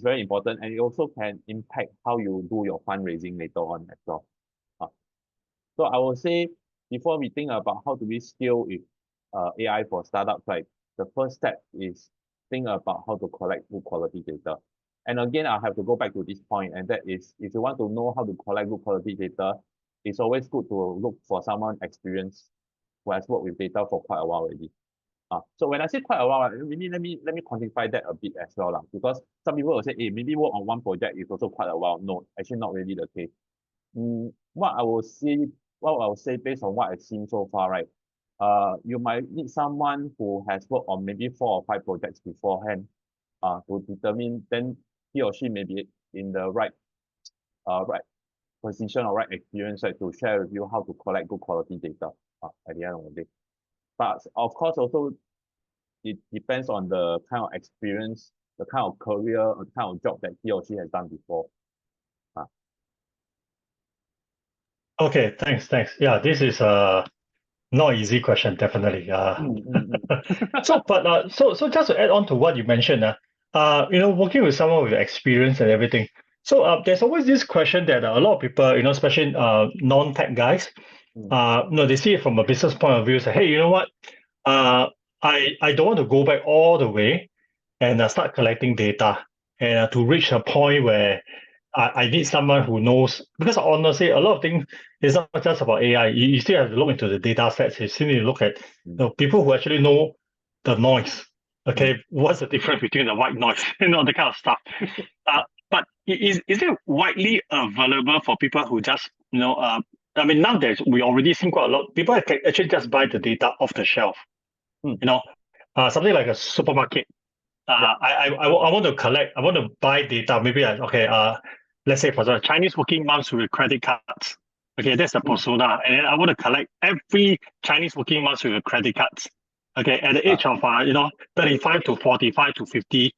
very important, and it also can impact how you do your fundraising later on as well. Uh, so I will say, before we think about how do we scale with AI for startups, right, the first step is think about how to collect good quality data. And again, I have to go back to this point, and that is, if you want to know how to collect good quality data, it's always good to look for someone experienced who has worked with data for quite a while already. So when I say quite a while, maybe let me quantify that a bit as well, because some people will say, hey, maybe work on one project is also quite a while. No, actually not really the case. What I will see, what I will say based on what I've seen so far, right? You might need someone who has worked on maybe 4 or 5 projects beforehand, to determine, then he or she may be in the right position or right experience, right, to share with you how to collect good quality data at the end of the day. But of course, also it depends on the kind of experience, the kind of career, or the kind of job that he or she has done before. Okay, thanks. Yeah, this is not easy question, definitely. So just to add on to what you mentioned, working with someone with experience and everything. So there's always this question that a lot of people, especially non-tech guys, they see it from a business point of view. Say, hey, you know what? I don't want to go back all the way and start collecting data and to reach a point where I need someone who knows, because honestly, a lot of things is not just about AI. You still have to look into the data sets. You still need to look at people who actually know the noise. Okay, what's the difference between the white noise, the kind of stuff. But is it widely available for people who just, I mean, nowadays we already seen quite a lot. People can actually just buy the data off the shelf. Something like a supermarket. I want to collect, I want to buy data. Maybe let's say for example, Chinese working moms with credit cards. Okay, that's the persona. And then I want to collect every Chinese working moms with credit cards. okay, at the age of 35 to 45 to 50,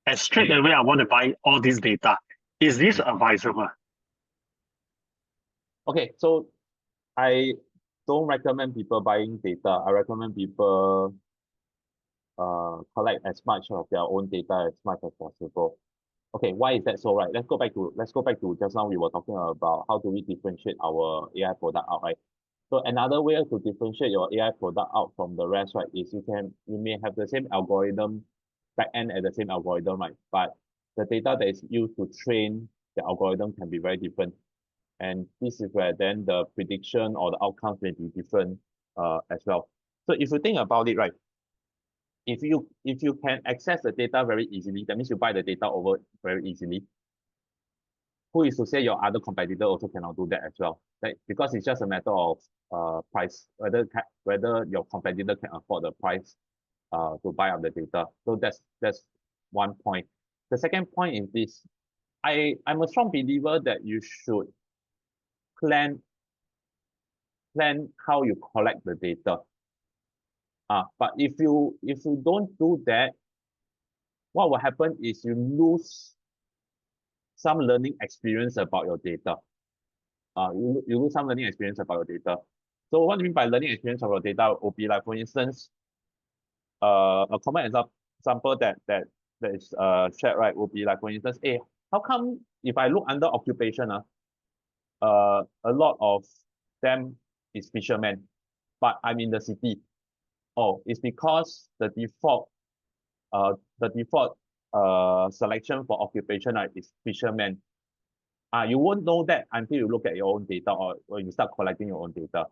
and straight Mm. away I want to buy all this data. Is this advisable? Okay, so I don't recommend people buying data. I recommend people collect as much of their own data as much as possible. Okay, why is that so, right? Let's go back to just now we were talking about how do we differentiate our AI product out, right? So another way to differentiate your AI product out from the rest, right, is you may have the same algorithm, back end at the same algorithm, right? But the data that is used to train the algorithm can be very different. And this is where then the prediction or the outcomes may be different as well. So if you think about it, right, if you can access the data very easily, that means you buy the data over very easily. Who is to say your other competitor also cannot do that as well? Right? Because it's just a matter of price, whether your competitor can afford the price to buy up the data. So that's one point. The second point is this. I'm a strong believer that you should plan how you collect the data. But if you don't do that, what will happen is you lose some learning experience about your data. You lose some learning experience about your data. So what do you mean by learning experience of your data will be like, for instance, a common example that is shared, right, would be like, for instance, hey, how come if I look under occupation, a lot of them is fishermen, but I'm in the city. Oh, it's because the default selection for occupation, right, is fishermen. You won't know that until you look at your own data or you start collecting your own data.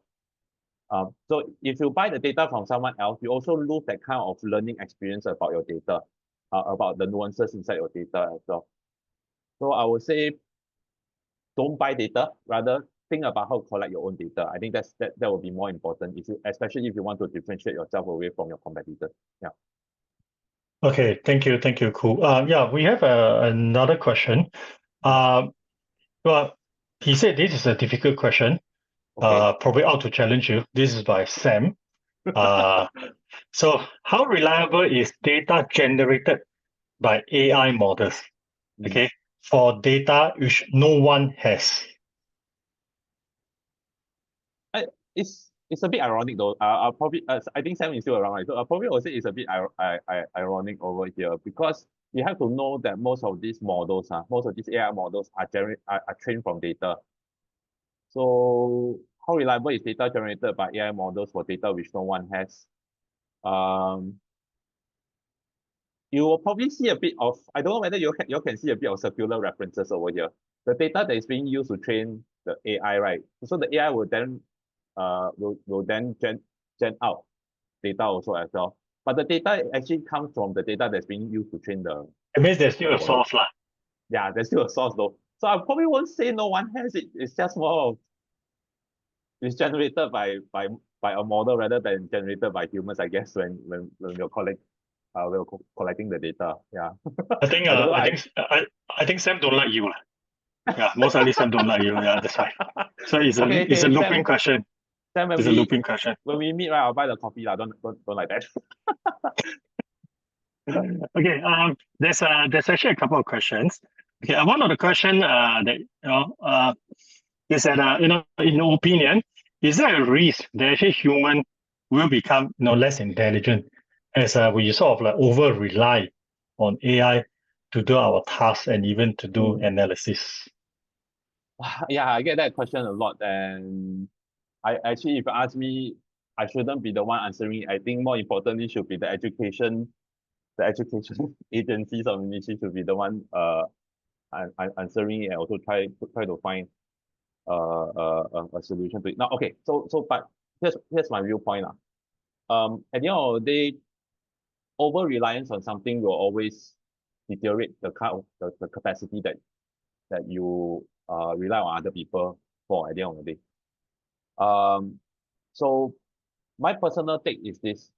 So if you buy the data from someone else, you also lose that kind of learning experience about your data, about the nuances inside your data as well. So I would say don't buy data, rather think about how to collect your own data. I think that would be more important especially if you want to differentiate yourself away from your competitors. Yeah. Okay, thank you, cool. Yeah, we have another question. Uh, well, he said this is a difficult question. Okay. Probably out to challenge you. This is by Sam. Uh, so how reliable is data generated by AI models? Mm. Okay, for data which no one has. It's a bit ironic though. I'll probably I think Sam is still around, right? So I probably will say it's a bit ironic over here because you have to know that most of these models, most of these AI models are trained from data. So how reliable is data generated by AI models for data which no one has? Um, you will probably see a bit of, I don't know whether you can see a bit of circular references over here. The data that is being used to train the AI, right? So the AI will then gen out data also as well. But the data actually comes from the data that's being used to train It means there's the still a model. source lah. Yeah, there's still a source though. So I probably won't say no one has it. It's just more of it's generated by a model rather than generated by humans, I guess, when we're collecting the data. Yeah. I think I don't know. I think Sam don't like you lah. Yeah, most likely Sam don't like you. Yeah, that's why. So Okay, it's a okay, looping question. Sam, It's a looping question. when we meet, right, I'll buy the coffee lah. Don't like that. Okay, there's actually a couple of questions. Okay, one of the question that is that in your opinion, is there a risk that actually human will become less intelligent as we sort of like over rely on AI to do our tasks and even to do Mm. analysis? Yeah, I get that question a lot, and I actually, if you ask me, I shouldn't be the one answering. I think more importantly should be the education agencies or ministry should be the one answering and also try to find a solution to it. Now, okay, so but here's my viewpoint lah. At the end of the day, over reliance on something will always deteriorate the kind of the capacity that you rely on other people for at the end of the day. So my personal take is this.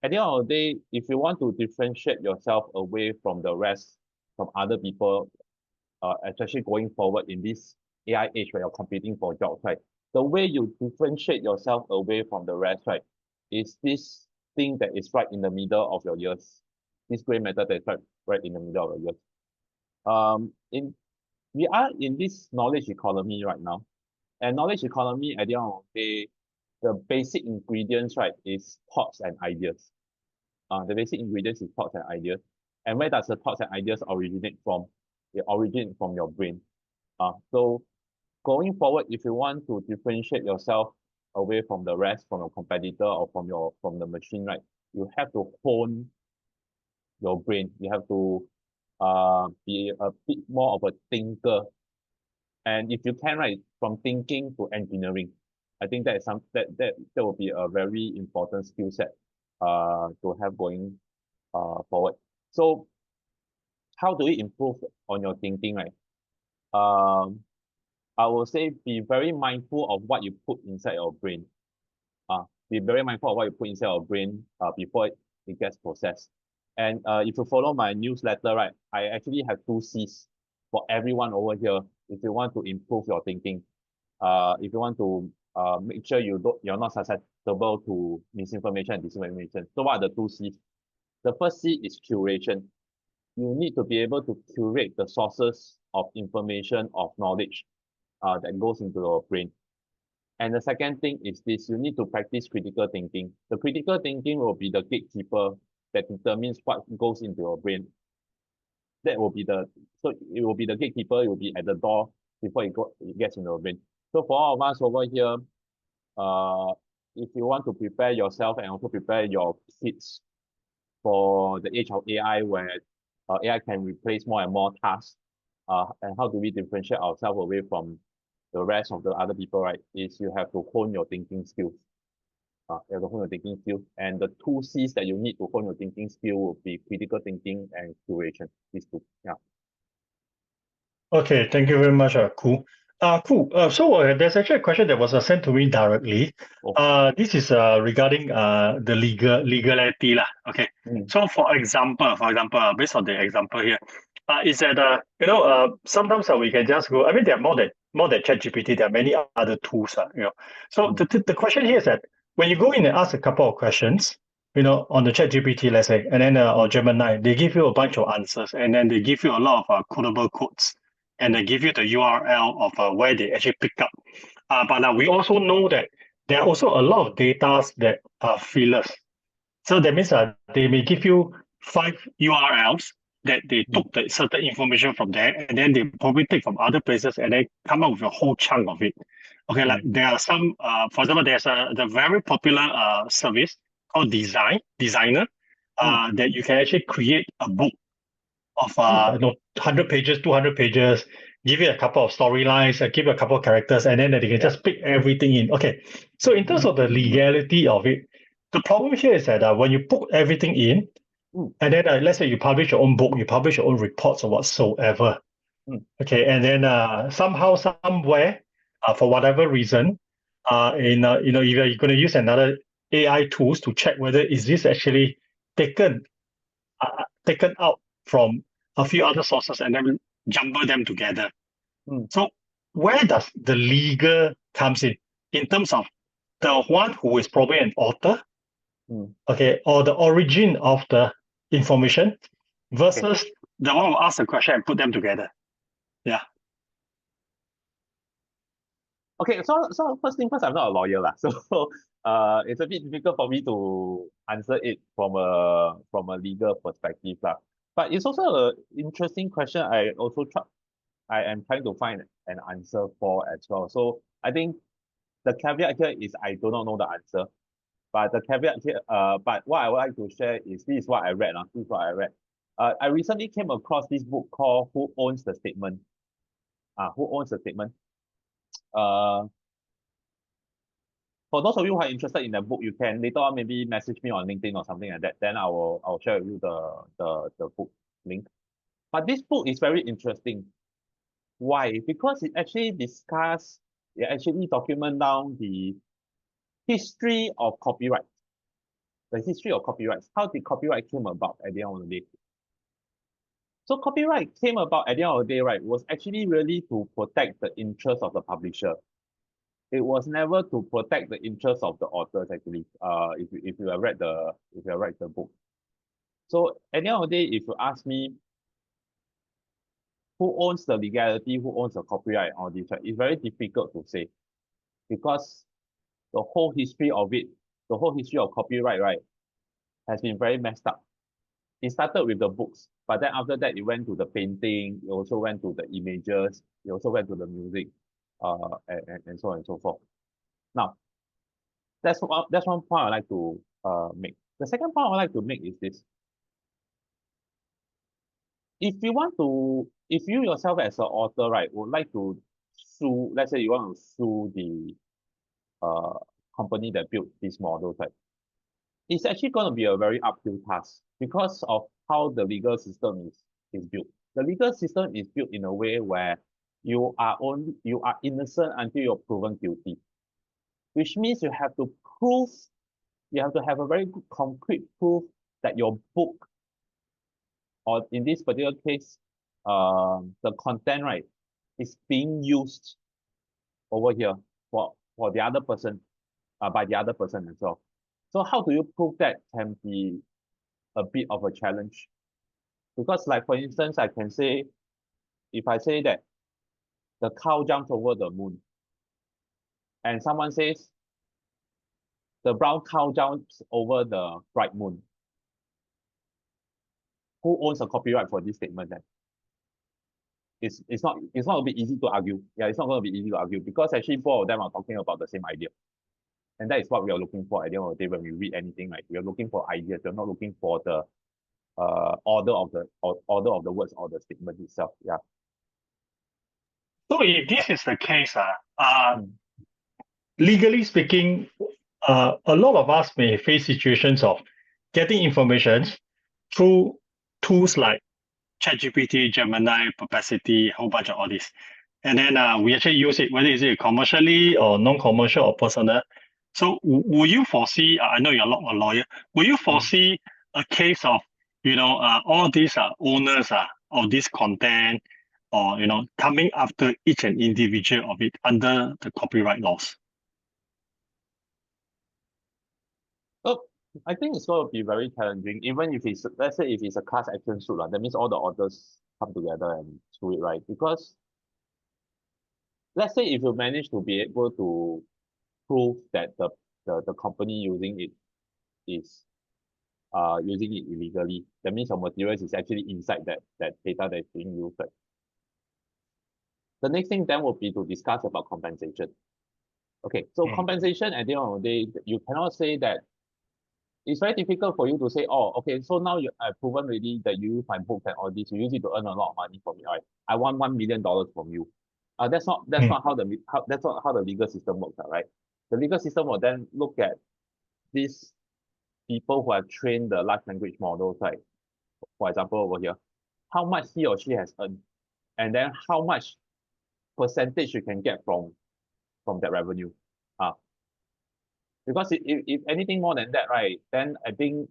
At the end of the day, if you want to differentiate yourself away from the rest, from other people, especially going forward in this AI age where you're competing for jobs, right? The way you differentiate yourself away from the rest, right, is this thing that is right in the middle of your ears. This gray matter that is right in the middle of your ears. In we are in this knowledge economy right now. And knowledge economy at the end of the day, the basic ingredients, right, is thoughts and ideas. The basic ingredients is thoughts and ideas. And where does the thoughts and ideas originate from? They originate from your brain. So going forward, if you want to differentiate yourself away from the rest, from your competitor or from the machine, right, you have to hone your brain. You have to be a bit more of a thinker. And if you can, right, from thinking to engineering, I think that is that will be a very important skill set to have going forward. So how do we improve on your thinking, right? I will say be very mindful of what you put inside your brain. Be very mindful of what you put inside your brain before it gets processed. And if you follow my newsletter, right, I actually have 2 C's for everyone over here if you want to improve your thinking. If you want to make sure you're not susceptible to misinformation and disinformation. So what are the 2 C's? The first C is curation. You need to be able to curate the sources of information, of knowledge that goes into your brain. And the second thing is this, you need to practice critical thinking. The critical thinking will be the gatekeeper that determines what goes into your brain. That will be so it will be the gatekeeper, it will be at the door before it gets into your brain. So for all of us over here, if you want to prepare yourself and also prepare your kids for the age of AI where AI can replace more and more tasks, and how do we differentiate ourselves away from the rest of the other people, right, is you have to hone your thinking skills. You have to hone your thinking skills. And the 2 C's that you need to hone your thinking skill will be critical thinking and curation. These two. Yeah. Okay, thank you very much, Koo. Cool. There's actually a question that was sent to me directly. Oh. This is regarding the legality lah. Okay. So for example, based on the example here, is that sometimes we can just go. I mean, there are more than ChatGPT. There are many other tools. So the question here is that when you go in and ask a couple of questions, on the ChatGPT, let's say, and then or Gemini, they give you a bunch of answers, and then they give you a lot of quotable quotes, and they give you the URL of where they actually pick up. But we also know that there are also a lot of data that are fillers. So that means they may give you 5 URLs that they took the certain information from there, and then they probably take from other places and then come up with a whole chunk of it. Okay, like there are some, for example, there's the very popular service called Designer, that you can actually create a book of 100 pages, 200 pages, give it a couple of storylines, give it a couple of characters, and then they can just pick everything in. Okay, so in terms of the legality of it, the problem here is that when you put everything in, and then let's say you publish your own book, you publish your own reports or whatsoever. Okay, and then somehow, somewhere, for whatever reason, if you're going to use another AI tools to check whether is this actually taken out from a few other sources and then jumble them together. So where does the legal comes in terms of the one who is probably an author, okay, or the origin of the information versus the one who asks the question and put them together? Yeah. Okay, so first thing first, I'm not a lawyer lah, so it's a bit difficult for me to answer it from a legal perspective lah. But it's also an interesting question. I am trying to find an answer for as well. So I think the caveat here is I do not know the answer. But the caveat here, but what I would like to share is this is what I read. This is what I read. I recently came across this book called Who Owns the Statement? Who Owns the Statement? For those of you who are interested in the book, you can later on maybe message me on LinkedIn or something like that. Then I'll share with you the book link. But this book is very interesting. Why? Because it actually document down the history of copyright. The history of copyrights. How did copyright came about at the end of the day? So copyright came about at the end of the day, right, was actually really to protect the interest of the publisher. it was never to protect the interests of the authors actually. If you have read the book. So at the end of the day, if you ask me who owns the legality, who owns the copyright, all this, right, it's very difficult to say because the whole history of it, the whole history of copyright, right, has been very messed up. It started with the books, but then after that, it went to the painting, it also went to the images, it also went to the music, and so on and so forth. Now, that's one point I like to make. The second point I like to make is this. If you yourself as an author, right, would like to sue, let's say you want to sue the uh company that built these models, right, it's actually going to be a very uphill task because of how the legal system is built. The legal system is built in a way where you are innocent until you're proven guilty, which means you have to have a very good concrete proof that your book, or in this particular case, the content, right, is being used over here for the other person, by the other person as well. So how do you prove that can be a bit of a challenge? Because like for instance, I can say, if I say that the cow jumps over the moon, and someone says the brown cow jumps over the bright moon, who owns the copyright for this statement then? It's not going to be easy to argue. Yeah, it's not going to be easy to argue because actually both of them are talking about the same idea. And that is what we are looking for at the end of the day when we read anything, right? We are looking for ideas. We're not looking for the order of the words or the statement itself. Yeah. So if this is the case, Mm. legally speaking, a lot of us may face situations of getting information through tools like ChatGPT, Gemini, Perplexity, a whole bunch of all this. And then we actually use it, whether is it commercially or non-commercial or personal. So will you foresee, I know you're not a lawyer, will you foresee a case of, all these owners of this content or, coming after each and individual of it under the copyright laws? So I think it's going to be very challenging, even if it's, let's say if it's a class action suit, that means all the authors come together and sue it, right? Because let's say if you manage to be able to prove that the company using it is using it illegally, that means your materials is actually inside that data that is being used, right? The next thing then will be to discuss about compensation. Okay, so compensation at the end of the day, you cannot say that it's very difficult for you to say, oh, okay, so now I've proven already that you use my books and all this, you use it to earn a lot of money from me, right? I want $1 million from you. That's not how the legal system works, right? The legal system will then look at these people who have trained the large language models, right? For example, over here, how much he or she has earned, and then how much percentage you can get from that revenue. Because if anything more than that, right, then I think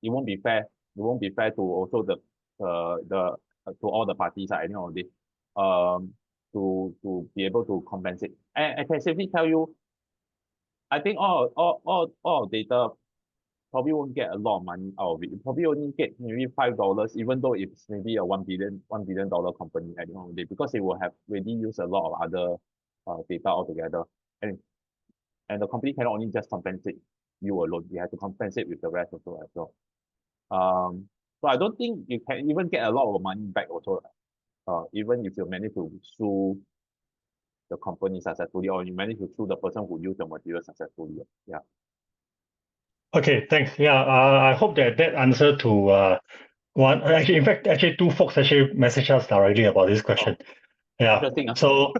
it won't be fair. It won't be fair to also to all the parties at the end of the day, to be able to compensate. And I can safely tell you, I think all data probably won't get a lot of money out of it. You probably only get maybe $5, even though it's maybe a $1 billion company at the end of the day, because it will have already used a lot of other data altogether. And the company cannot only just compensate you alone. You have to compensate with the rest also as well. So I don't think you can even get a lot of money back also. Even if you manage to sue the company successfully, or you manage to sue the person who used the material successfully. Yeah. Okay, thanks. Yeah, I hope that answer to one. Actually, in fact, two folks actually messaged us directly about this question. Yeah. Interesting. So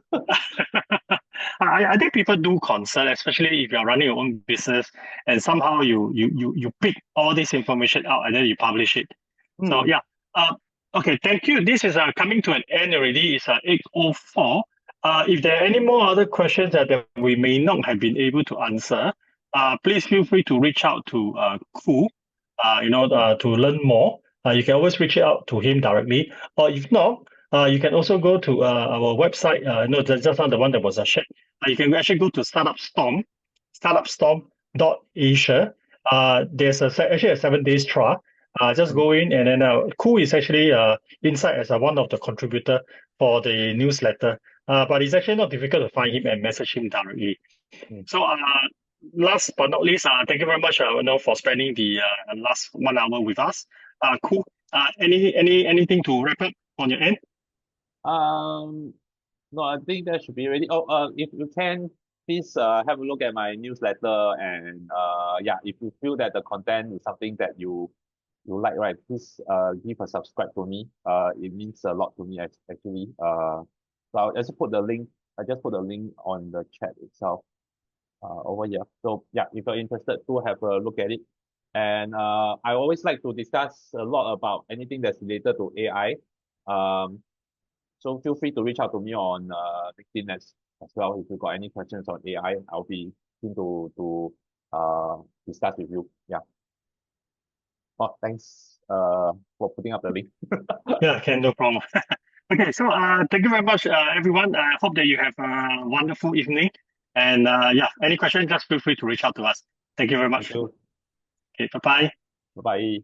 I think people do concern, especially if you're running your own business and somehow you pick all this information out and then you publish it. So yeah. Okay, thank you. This is coming to an end already. It's 8:04. If there are any more other questions that we may not have been able to answer, please feel free to reach out to Koo, to learn more. You can always reach out to him directly, or if not, you can also go to our website. Just now the one that was shared. you can actually go to startupstorm.asia. There's actually a 7 days trial. Just Mm, go in, and then Koo is actually inside as one of the contributor for the newsletter. But it's actually not difficult to find him and message him directly. mm. So last but not least, thank you very much, for spending the last 1 hour with us. Cool. Anything to wrap up on your end? Um, no, I think that should be ready. Oh, if you can, please have a look at my newsletter, and yeah, if you feel that the content is something that you like, right, please give a subscribe to me. It means a lot to me actually. So I'll just put the link. I just put the link on the chat itself over here. So yeah, if you're interested, do have a look at it. And I always like to discuss a lot about anything that's related to AI. Um, so feel free to reach out to me on LinkedIn as well if you got any questions on AI. I'll be keen to discuss with you. Yeah. Oh, thanks for putting up the link. Yeah, can, no problem. Okay, so thank you very much, everyone. I hope that you have a wonderful evening. And yeah, any questions, just feel free to reach out to us. Thank you very Thank much. you. Okay, bye bye. Bye bye.